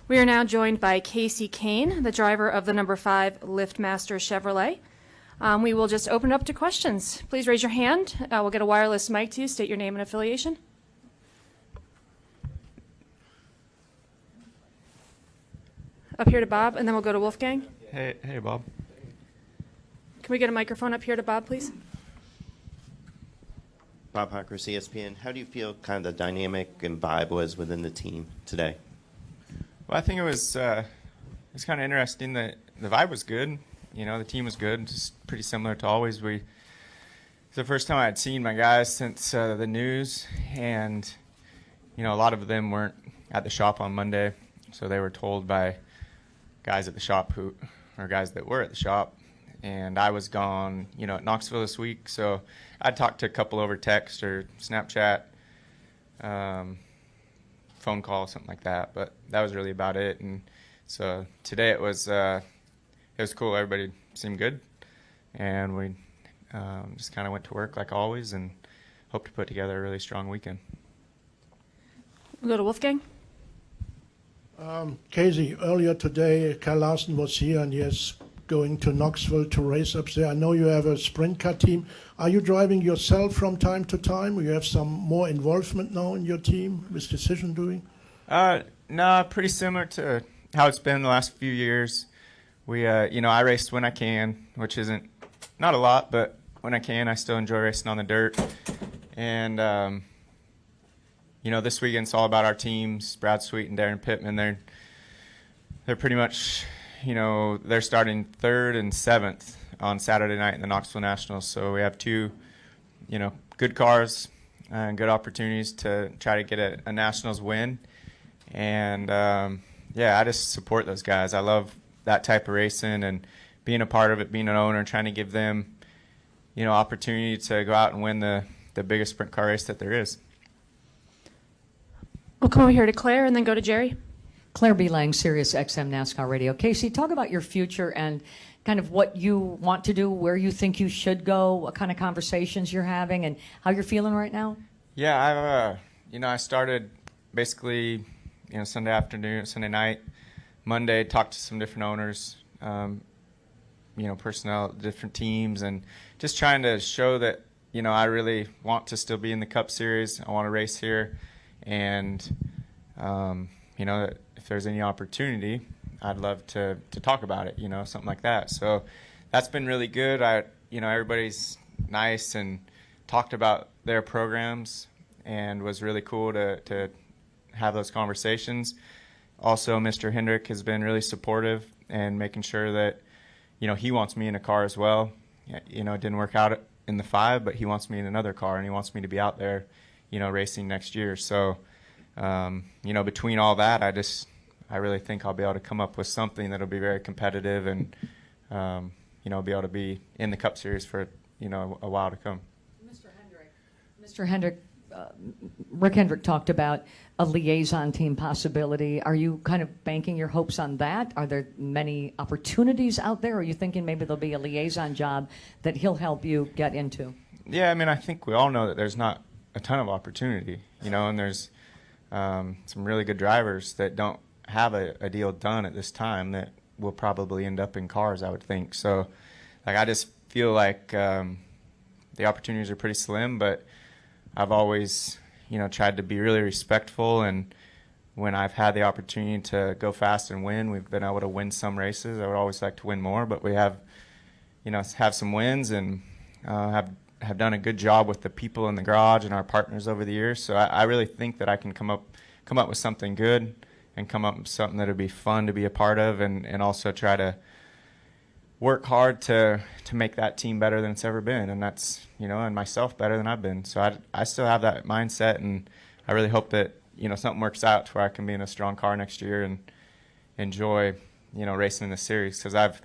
We are now joined by Kasey Kahne, the driver of the number 5 Liftmaster Chevrolet. We will just open it up to questions. Please raise your hand. We'll get a wireless mic to you. State your name and affiliation. Up here to Bob, and then we'll go to Wolfgang. Hey, Bob. Can we get a microphone up here to Bob, please? Bob Hawkers, ESPN. How do you feel kind of the dynamic and vibe was within the team today? Well, I think it was kind of interesting that the vibe was good. You know, the team was good, just pretty similar to always. It's the first time I had seen my guys since the news, and you know, a lot of them weren't at the shop on Monday, so they were told by guys at the shop guys that were at the shop. And I was gone, you know, at Knoxville this week, so I talked to a couple over text or Snapchat, phone call, something like that. But that was really about it. And so today it was cool. Everybody seemed good, and we just kind of went to work like always, and hope to put together a really strong weekend. We'll go to Wolfgang. Kasey, earlier today, Kyle Larson was here, and he is going to Knoxville to race up there. I know you have a sprint car team. Are you driving yourself from time to time? Or you have some more involvement now in your team with decision doing? No, pretty similar to how it's been the last few years. We, I race when I can, which isn't not a lot, but when I can, I still enjoy racing on the dirt. And this weekend it's all about our teams. Brad Sweet and Darren Pittman. They're pretty much. They're starting 3rd and 7th on Saturday night in the Knoxville Nationals. So we have two, good cars and good opportunities to try to get a Nationals win. And, I just support those guys. I love that type of racing and being a part of it, being an owner, trying to give them, opportunity to go out and win the biggest sprint car race that there is. We'll come over here to Claire and then go to Jerry. Claire B. Lang, Sirius XM NASCAR Radio. Kasey, talk about your future and kind of what you want to do, where you think you should go, what kind of conversations you're having, and how you're feeling right now. Yeah, I started basically, Sunday afternoon, Sunday night, Monday, talked to some different owners, personnel, different teams, and just trying to show that, I really want to still be in the Cup Series. I want to race here, and, if there's any opportunity, I'd love to talk about it, something like that. So that's been really good. Everybody's nice and talked about their programs, and was really cool to have those conversations. Also, Mr. Hendrick has been really supportive and making sure that, he wants me in a car as well. It didn't work out in the 5, but he wants me in another car, and he wants me to be out there, racing next year. So, between all that, I really think I'll be able to come up with something that'll be very competitive and, be able to be in the Cup Series for, a while to come. Mr. Hendrick, Rick Hendrick talked about a liaison team possibility. Are you kind of banking your hopes on that? Are there many opportunities out there? Or are you thinking maybe there'll be a liaison job that he'll help you get into? Yeah, I think we all know that there's not a ton of opportunity, and there's some really good drivers that don't have a deal done at this time that will probably end up in cars, I would think. So, I just feel like the opportunities are pretty slim, but I've always, tried to be really respectful, and when I've had the opportunity to go fast and win, we've been able to win some races. I would always like to win more, but we have, have some wins and have done a good job with the people in the garage and our partners over the years. So I really think that I can come up with something good and come up with something that would be fun to be a part of, and also try to work hard to make that team better than it's ever been, and that's, and myself better than I've been. So I still have that mindset, and I really hope that, something works out to where I can be in a strong car next year and enjoy, racing in the series, because I've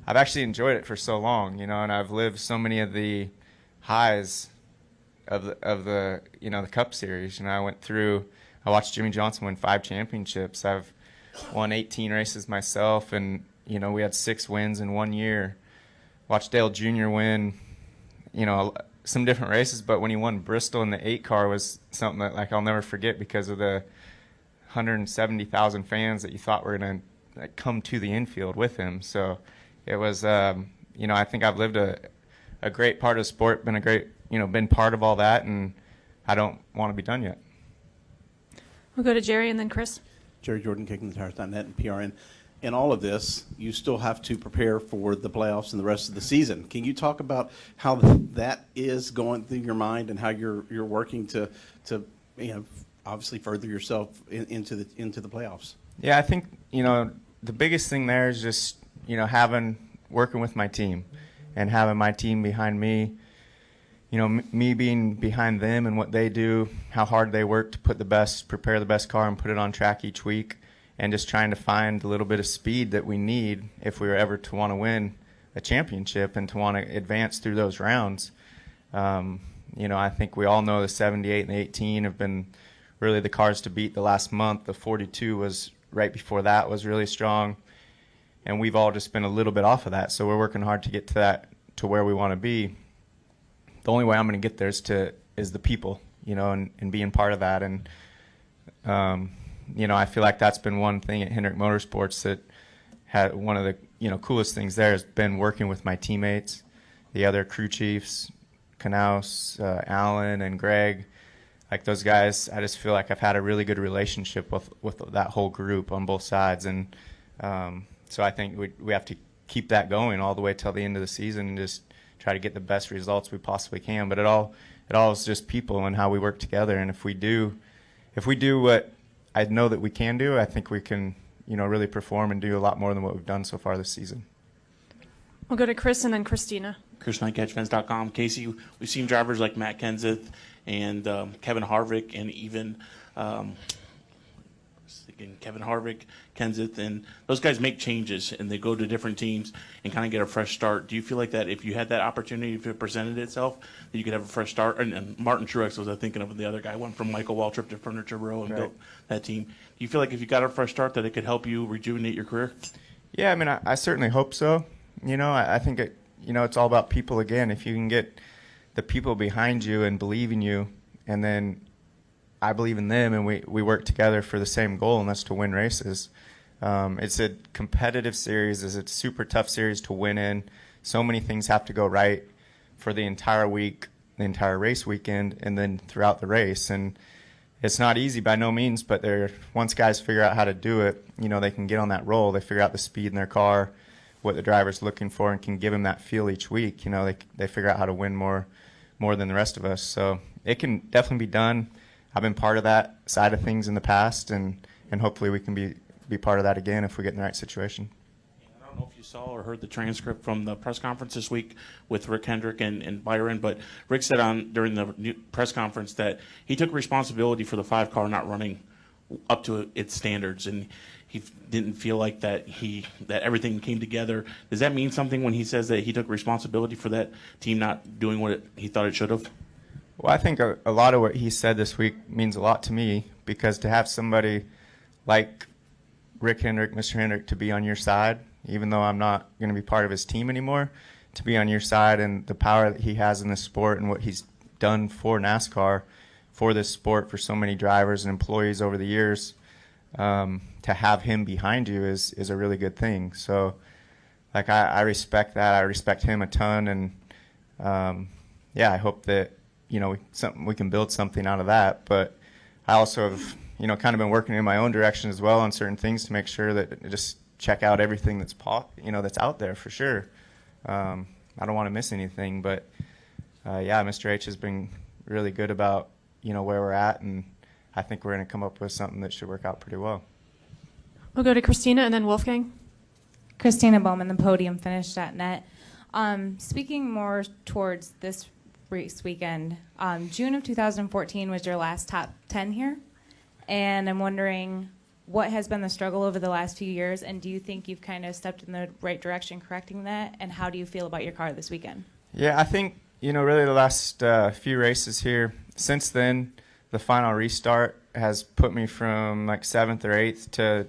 actually enjoyed it for so long, and I've lived so many of the highs of the the Cup Series. I watched Jimmy Johnson win 5 championships. I've won 18 races myself, and we had 6 wins in 1 year. Watched Dale Jr. win, some different races, but when he won Bristol in the 8 car was something that I'll never forget because of the 170,000 fans that you thought were going to like, come to the infield with him. So it was, I think I've lived a great part of the sport, been part of all that, and I don't want to be done yet. We'll go to Jerry and then Chris. Jerry Jordan, KickingTheTires.net and PRN. In all of this, you still have to prepare for the playoffs and the rest of the season. Can you talk about how that is going through your mind and how you're working to obviously further yourself into the playoffs? Yeah, I think the biggest thing there is just working with my team and having my team behind me. Me being behind them and what they do, how hard they work to prepare the best car and put it on track each week, and just trying to find a little bit of speed that we need if we were ever to want to win a championship and to want to advance through those rounds. I think we all know the 78 and the 18 have been really the cars to beat the last month. The 42 was right before that, was really strong, and we've all just been a little bit off of that. So we're working hard to get to where we want to be. The only way I'm going to get there is the people, and being part of that. And, I feel like that's been one thing at Hendrick Motorsports that had one of the, coolest things there has been working with my teammates, the other crew chiefs, Knaus, Alan, and Greg. Like those guys, I just feel like I've had a really good relationship with that whole group on both sides. And so I think we have to keep that going all the way till the end of the season and just try to get the best results we possibly can. But it all is just people and how we work together. And if we do what I know that we can do, I think we can, really perform and do a lot more than what we've done so far this season. We'll go to Chris and then Christina. Chris Knight, CatchFans.com. Kasey, we've seen drivers like Matt Kenseth and Kevin Harvick, and even Kevin Harvick, Kenseth, and those guys make changes and they go to different teams and kind of get a fresh start. Do you feel like that if you had that opportunity, if it presented itself, that you could have a fresh start? And Martin Truex was thinking of the other guy, went from Michael Waltrip to Furniture Row and built that team. Do you feel like if you got a fresh start that it could help you rejuvenate your career? Yeah, I mean, I certainly hope so. I think it's all about people again. If you can get the people behind you and believe in you, and then I believe in them, and we work together for the same goal, and that's to win races. It's a competitive series. It's a super tough series to win in. So many things have to go right for the entire week, the entire race weekend, and then throughout the race. And it's not easy by no means, but once guys figure out how to do it, they can get on that roll. They figure out the speed in their car, what the driver's looking for, and can give them that feel each week. They figure out how to win more than the rest of us. So it can definitely be done. I've been part of that side of things in the past, and hopefully we can be part of that again if we get in the right situation. I don't know if you saw or heard the transcript from the press conference this week with Rick Hendrick and Byron, but Rick said during the press conference that he took responsibility for the 5 car not running up to its standards, and he didn't feel like that everything came together. Does that mean something when he says that he took responsibility for that team not doing what he thought it should have? Well, I think a lot of what he said this week means a lot to me, because to have somebody like Rick Hendrick, Mr. Hendrick, to be on your side, even though I'm not going to be part of his team anymore, to be on your side and the power that he has in this sport and what he's done for NASCAR, for this sport, for so many drivers and employees over the years, to have him behind you is a really good thing. So, I respect that. I respect him a ton, and I hope that we can build something out of that. But I also have, kind of been working in my own direction as well on certain things to make sure that just check out everything that's that's out there for sure. I don't want to miss anything, but Mr. H has been really good about, where we're at, and I think we're going to come up with something that should work out pretty well. We'll go to Christina and then Wolfgang. Christina Bowman, the podiumfinish.net. Speaking more towards this race weekend, June of 2014 was your last top 10 here, and I'm wondering what has been the struggle over the last few years, and do you think you've kind of stepped in the right direction correcting that, and how do you feel about your car this weekend? Yeah, I think, really the last few races here, since then, the final restart has put me from 7th or 8th to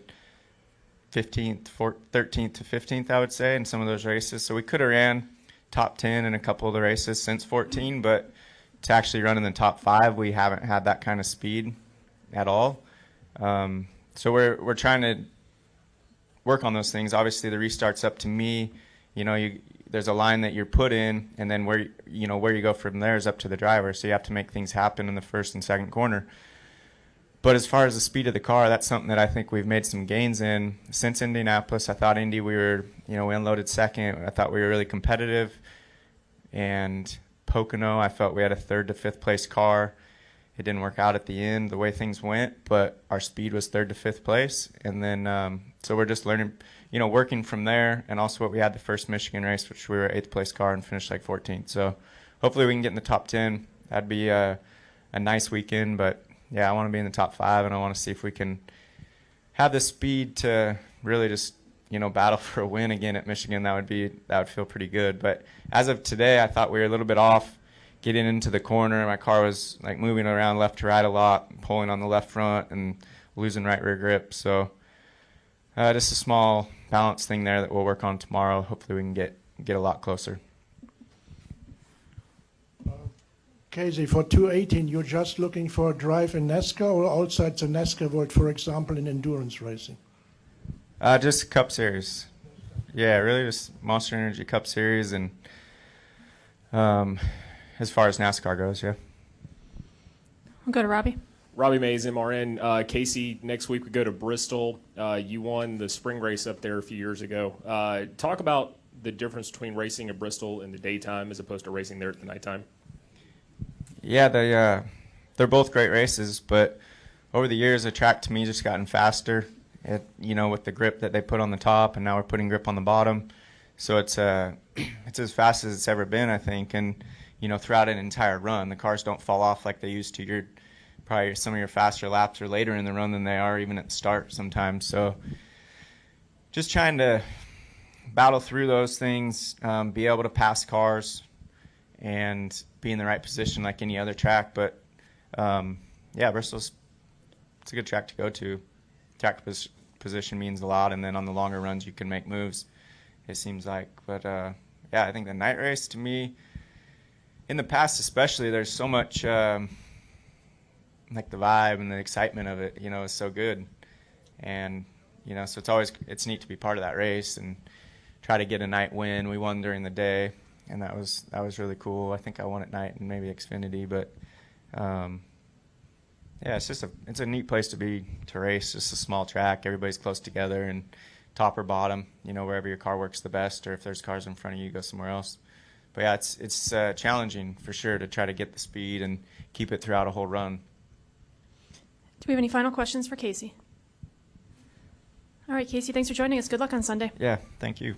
15th, 13th to 15th, I would say, in some of those races. So we could have ran top 10 in a couple of the races since 14, but to actually run in the top 5, we haven't had that kind of speed at all. So we're trying to work on those things. Obviously, the restart's up to me. There's a line that you're put in, and then where you go from there is up to the driver. So you have to make things happen in the first and second corner. But as far as the speed of the car, that's something that I think we've made some gains in since Indianapolis. I thought Indy, we unloaded second. I thought we were really competitive. And Pocono, I felt we had a 3rd to 5th place car. It didn't work out at the end the way things went, but our speed was 3rd to 5th place. And then, so we're just learning, working from there. And also what we had the first Michigan race, which we were 8th place car and finished like 14th. So hopefully we can get in the top 10. That'd be a nice weekend, but yeah, I want to be in the top 5, and I want to see if we can have the speed to really just, battle for a win again at Michigan. That would feel pretty good. But as of today, I thought we were a little bit off getting into the corner. My car was like moving around left to right a lot, pulling on the left front and losing right rear grip. So just a small balance thing there that we'll work on tomorrow. Hopefully we can get a lot closer. Kasey, for 218, you're just looking for a drive in NASCAR or outside the NASCAR world, for example, in endurance racing? Just Cup Series. Yeah, really just Monster Energy Cup Series, and as far as NASCAR goes, yeah. We'll go to Robbie. Robbie Mays, MRN. Kasey, next week we go to Bristol. You won the spring race up there a few years ago. Talk about the difference between racing at Bristol in the daytime as opposed to racing there at the nighttime. Yeah, they're both great races, but over the years, the track to me just gotten faster. With the grip that they put on the top, and now we're putting grip on the bottom, so it's as fast as it's ever been, I think. And throughout an entire run, the cars don't fall off like they used to. Probably some of your faster laps are later in the run than they are even at the start sometimes. So just trying to battle through those things, be able to pass cars, and be in the right position like any other track. But yeah, Bristol's it's a good track to go to. Track position means a lot, and then on the longer runs you can make moves, it seems like. But yeah, I think the night race, to me, in the past especially, there's so much like the vibe and the excitement of it, is so good. And so it's neat to be part of that race and try to get a night win. We won during the day, and that was really cool. I think I won at night and maybe Xfinity, but yeah, it's a neat place to race. Just a small track, everybody's close together, and top or bottom, wherever your car works the best, or if there's cars in front of you, go somewhere else. But yeah, it's challenging for sure to try to get the speed and keep it throughout a whole run. Do we have any final questions for Kasey? All right, Kasey, thanks for joining us. Good luck on Sunday. Yeah, thank you.